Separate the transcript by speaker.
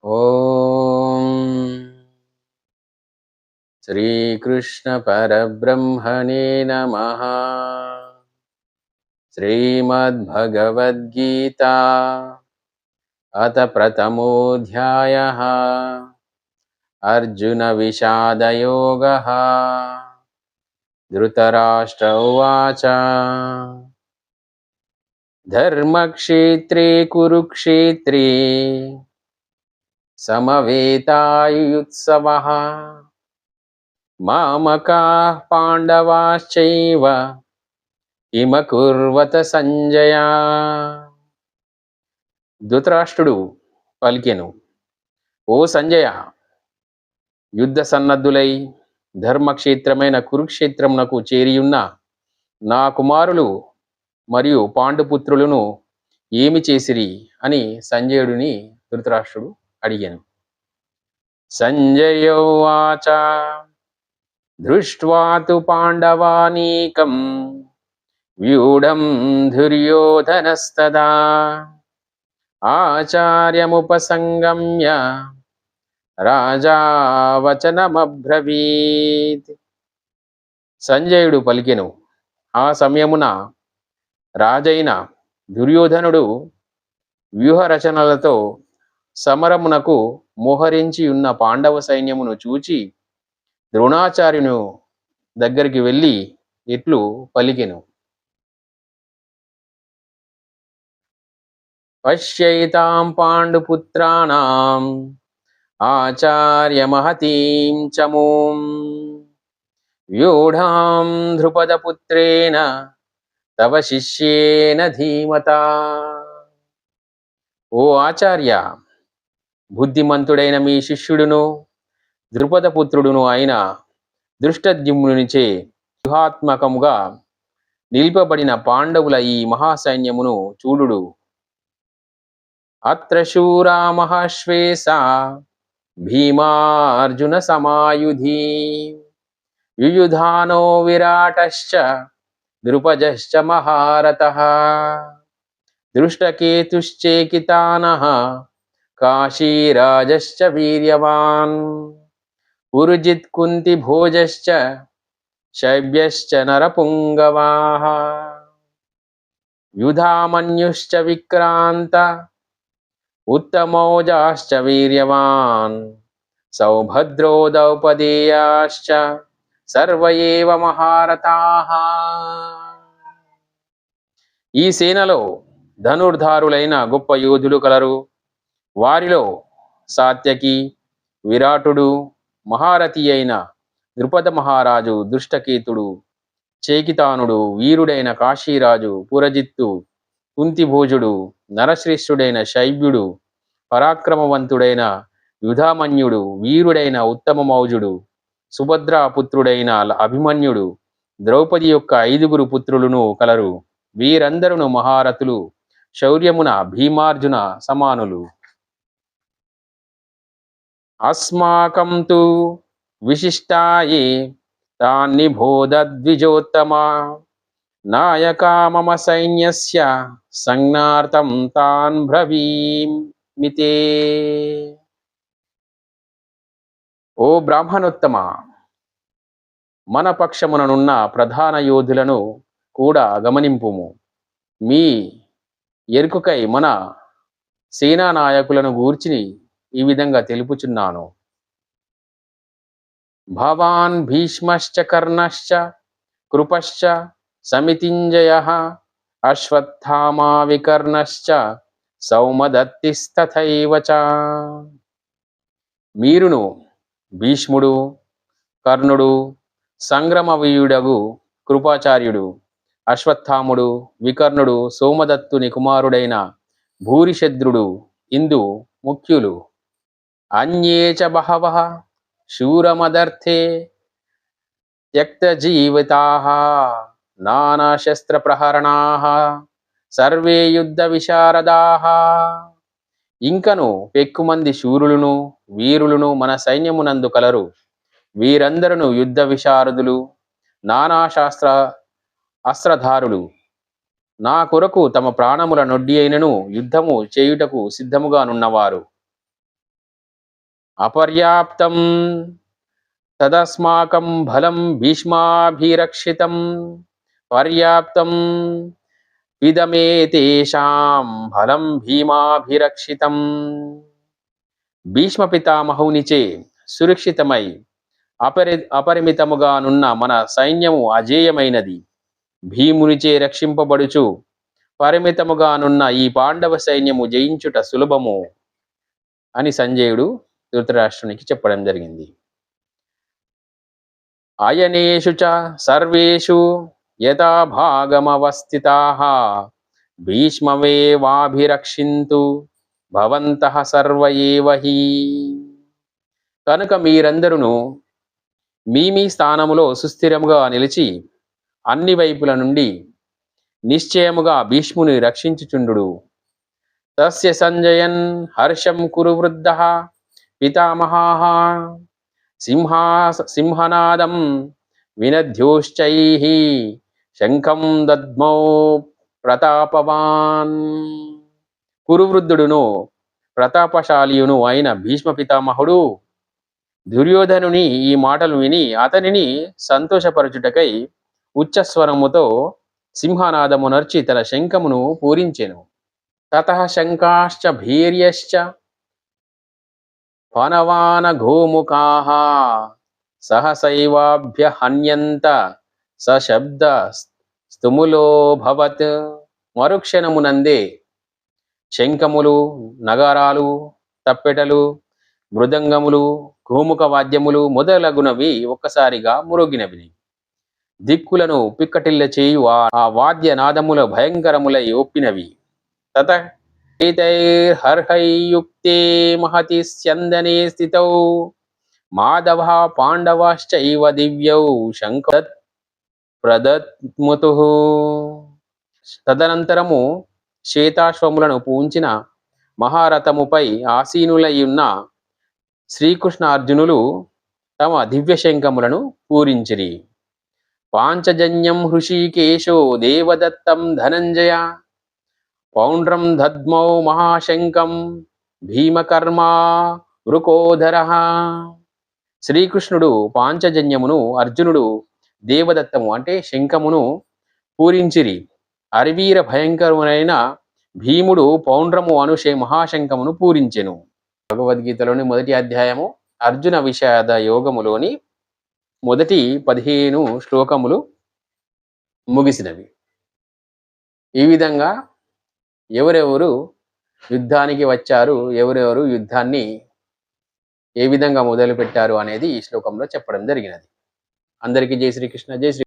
Speaker 1: ఓం శ్రీకృష్ణ పరబ్రహ్మణే నమః. శ్రీమద్భగవద్గీతా అత ప్రథమోऽధ్యాయః. అర్జున విషాదయోగః. ధృతరాష్ట్ర ఉవాచ ధర్మక్షేత్రే కురుక్షేత్రే సమవేతాయుత్సవః. మామకాః పాండవాశ్చైవ కిమకుర్వత సంజయ. ధృతరాష్ట్రుడు పలికెను, ఓ సంజయ, యుద్ధ సన్నద్ధులై ధర్మక్షేత్రమైన కురుక్షేత్రమునకు చేరియున్న నా కుమారులు మరియు పాండుపుత్రులను ఏమి చేసిరి అని సంజయుడిని ధృతరాష్ట్రుడు అడిగాను. సంజయ ఉవాచ దృష్ట్వా తు పాండవానీకం వ్యూఢం దుర్యోధనస్తదా ఆచార్యముపసంగమ్య రాజా వచనమబ్రవీత్. సంజయుడు పలికెను, ఆ సమయమున రాజైన దుర్యోధనుడు వ్యూహరచనలతో సమరమునకు మోహరించి ఉన్న పాండవ సైన్యమును చూచి ద్రోణాచార్యుని దగ్గరికి వెళ్ళి ఇట్లు పలికెను. పశ్యైతాం పాండుపుత్రాణం ఆచార్య మహతీం చమూం వ్యూఢాం ద్రుపదపుత్రేణ తవ శిష్యేన ధీమతా. ఓ ఆచార్య, బుద్ధిమంతుడైన మీ శిష్యుడును ద్రుపదపుత్రుడును అయిన దృష్టద్యుమ్నునిచే వ్యూహాత్మకముగా నిలిపబడిన పాండవుల ఈ మహాసైన్యమును చూడుడు. అత్ర శూరా మహాశ్వేశా భీమార్జున సమాయుధి యుయుధానో విరాటశ్చ ద్రుపజశ్చ మహారథః దృష్టకేతుశ్చేకితానః కాశీరాజశ్చ వీర్యవాన్ పురుజిత్ కుంతి భోజశ్చ శైబ్యశ్చ నరపుంగవాః యుధామన్యుశ్చ విక్రాంత ఉత్తమౌజాశ్చ వీర్యవాన్ సౌభద్రో ద్రౌపదేయాశ్చ సర్వ ఏవ మహారథాః. ఈ సేనలో ధనుర్ధారులైన గొప్ప యోధులు కలరు. వారిలో సాత్యకి, విరాటుడు, మహారథి అయిన ద్రుపద మహారాజు దృష్టకేతుడు, చేకితానుడు, వీరుడైన కాశీరాజు పురజిత్తు, కుంతిభోజుడు, నరశ్రేష్ఠుడైన శైబ్యుడు, పరాక్రమవంతుడైన యుధామన్యుడు, వీరుడైన ఉత్తమమౌజుడు, సుభద్రాపుత్రుడైన అభిమన్యుడు, ద్రౌపది యొక్క 5 పుత్రులను కలరు. వీరందరూ మహారథులు, శౌర్యమున భీమార్జున సమానులు. అస్మాకం తు విశిష్టాయే తాన్నిబోధద్విజోత్తమా నాయకా మమ సైన్యస్య సంజ్ఞార్థం తాన్ బ్రవీమితే. ఓ బ్రాహ్మణోత్తమ, మన పక్షముననున్న ప్రధాన యోధులను కూడా గమనింపుము. మీ ఎరుకకై మన సేనా నాయకులను గూర్చి ఈ విధంగా తెలుపుచున్నాను. భవాన్ భీష్మశ్చ కర్ణశ్చ కృపశ్చ సమితింజయః అశ్వత్థామా వికర్ణశ్చ సౌమదత్తిస్తథైవ చ. మీరును భీష్ముడు, కర్ణుడు, సంగ్రమవీయుడగు కృపాచార్యుడు, అశ్వత్థాముడు, వికర్ణుడు, సోమదత్తుని కుమారుడైన భూరిశద్రుడు ఇందు ముఖ్యులు. అన్యే చ బహవః శూరమదర్థే త్యక్తజీవితాః నానాశస్త్రప్రహరణాః సర్వే యుద్ధ విశారదాః. ఇంకను పెక్కుమంది శూరులను వీరులను మన సైన్యమునందు కలరు. వీరందరూ యుద్ధ విశారదులు, నానాశాస్త్ర అస్త్రధారులు. నా కొరకు తమ ప్రాణముల నొడ్డి అయినను యుద్ధము చేయుటకు సిద్ధముగా నున్నవారు. అపర్యాప్తం తదస్మాకం బలం భీష్మాభిరక్షితం పర్యాప్తం విదమేతేషాం బలం భీమాభిరక్షితం. భీష్మ పితామహునిచే సురక్షితమై అపరిమితముగానున్న మన సైన్యము అజేయమైనది. భీమునిచే రక్షింపబడుచు పరిమితముగానున్న ఈ పాండవ సైన్యము జయించుట సులభము అని సంజయుడు ధృతరాష్ట్రునికి చెప్పడం జరిగింది. అయనేషు చ సర్వేషు యథా భాగమవస్థితాః భీష్మమేవాభిరక్షింతు భవంతః సర్వ ఏవ హి. కనుక మీరందరూ మీ స్థానములో సుస్థిరముగా నిలిచి అన్ని వైపుల నుండి నిశ్చయముగా భీష్ముని రక్షించుచుండు. తస్య సంజయన్ హర్షం కురు వృద్ధః పితామహాః సింహనాదం వినద్యోశ్చైః శంఖం దద్మౌ ప్రతాపవాన్. కురువృద్ధుడును ప్రతాపశాలియును అయిన భీష్మ పితామహుడు దుర్యోధనుని ఈ మాటలు విని అతనిని సంతోషపరచుటకై ఉచ్చస్వరముతో సింహనాదమునర్చి తన శంఖమును పూరించెను. తతః శంఖాశ్చ భీర్యశ్చ పనవానఘోముఖాః సహసైవాభ్యహన్యంత సశబ్ద స్తుములోభవత్. మరుక్షణమునందే శంఖములు, నగారాలు, తప్పెటలు, మృదంగములు, గోముఖ వాద్యములు మొదలగునవి ఒక్కసారిగా మ్రోగినవి. దిక్కులను పిక్కటిల్ల చేయు ఆ వాద్య నాదముల భయంకరములై ఒప్పినవి. తత ఏతైర్హర్హైయుక్తే మహతి స్యందనే స్థితౌ మాధవ పాండవాశ్చైవ దివ్యౌ శంఖ ప్రదత్ముతుః. తదనంతరము శ్వేతాశ్వములను పూంచిన మహారథముపై ఆసీనులయ్యున్న శ్రీకృష్ణ అర్జునులు తమ దివ్యశంఖములను పూరించిరి. పాంచజన్యం హృషీకేశో దేవదత్తం ధనంజయ పౌండ్రం దద్మౌ మహాశంఖం భీమకర్మా వృకోధరః. శ్రీకృష్ణుడు పాంచజన్యమును, అర్జునుడు దేవదత్తము అంటే శంఖమును పూరించిరి. అరివీర భయంకరమునైన భీముడు పౌండ్రము అను మహాశంఖమును పూరించెను. భగవద్గీతలోని మొదటి అధ్యాయము అర్జున విషాద యోగములోని మొదటి 15 శ్లోకములు ముగిసినవి. ఈ విధంగా ఎవరెవరు యుద్ధానికి వచ్చారు, ఎవరెవరు యుద్ధాన్ని ఏ విధంగా మొదలు పెట్టారు అనేది ఈ శ్లోకంలో చెప్పడం జరిగినది. అందరికీ జై శ్రీకృష్ణ. జై శ్రీ